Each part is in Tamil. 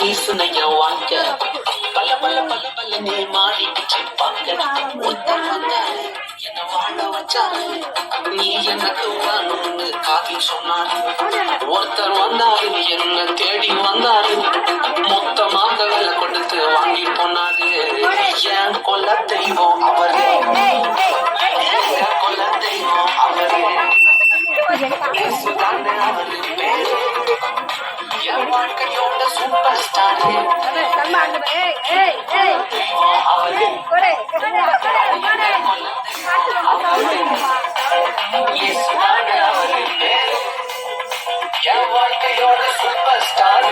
வீசுனைய வாங்க பல்ல பல்ல பல்ல பல்ல நீ மாறிக்கிச்சு பாங்க ஒருத்தர் வந்தாரு என்ன வாழ வச்சாரு நீ எனக்கு வாழணும்னு காதில் சொன்னாரு ஒருத்தர் வந்தாரு என்ன தேடி வந்தாரு மொத்தமாக விலை கொடுத்து வாங்கி போனாரு என் கொல்ல தெய்வம் அவரு கொல்ல தெய்வம் அவரு அவரு பேரு என் வாழ்க்கையோட சூப்பர் ஸ்டார் என் வாழ்க்கையோட சூப்பர் ஸ்டார்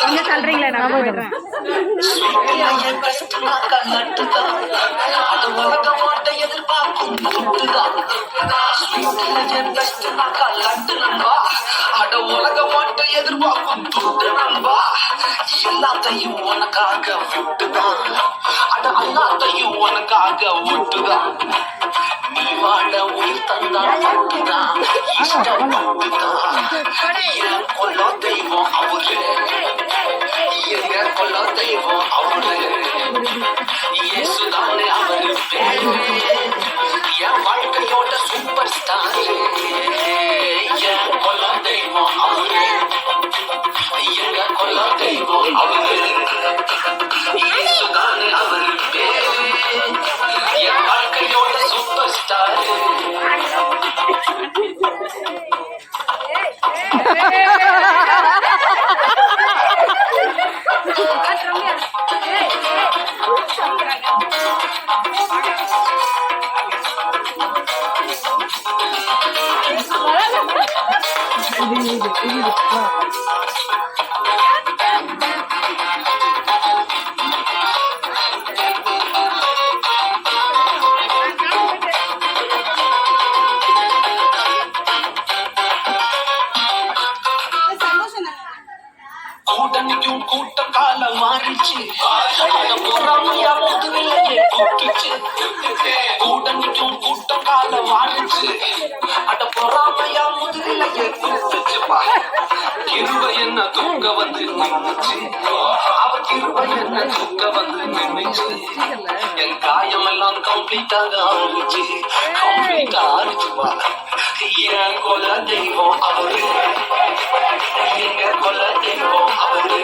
கொஞ்சம் சொல்றீங்களா? நான் போயிடுறேன். எல்லாத்தையும் உனக்காக விட்டுதான் எல்லாத்தையும் உனக்காக விட்டுதான் நீ வாழ உயிர் தந்தான் இஷ்டப்பட்டுதான் என் கொல்ல தெய்வம் அவரு எங்க கொல்ல தெய்வம் அவரு இயேசுதானே அவரு பேரு என் வாழ்க்கையோட சூப்பர் ஸ்டார் என் கொல்ல தெய்வம் அவரு எங்க கொல்ல தெய்வம் அவரு இயேசுதானே அவரு பேரு என் வாழ்க்கையோட சூப்பர் ஸ்டார் கூட்டணிக்கும் கூட்டம் காலம் மாறிச்சு பொறாமையா முதுவிலையே கூட்டுச்சு கூட்டணிக்கும் கூட்டம் காலம் மாறிச்சு அட பொறாமையா முதுவிலையே கூட்டுச்சுப்பா கிருப என்ன தூங்க வந்து நின்னுச்சு அவ கிருப என்ன தூங்க வந்து நின்னுச்சு என் காயமெல்லாம் கம்ப்ளீட்டாக ஆறிச்சு கம்ப்ளீட்டா ஆறிச்சுப்பா என் கொல்ல தெய்வம் அவரு எங்க கொல்ல தெய்வம் அவரு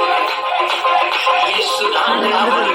இயேசுதானே அவரு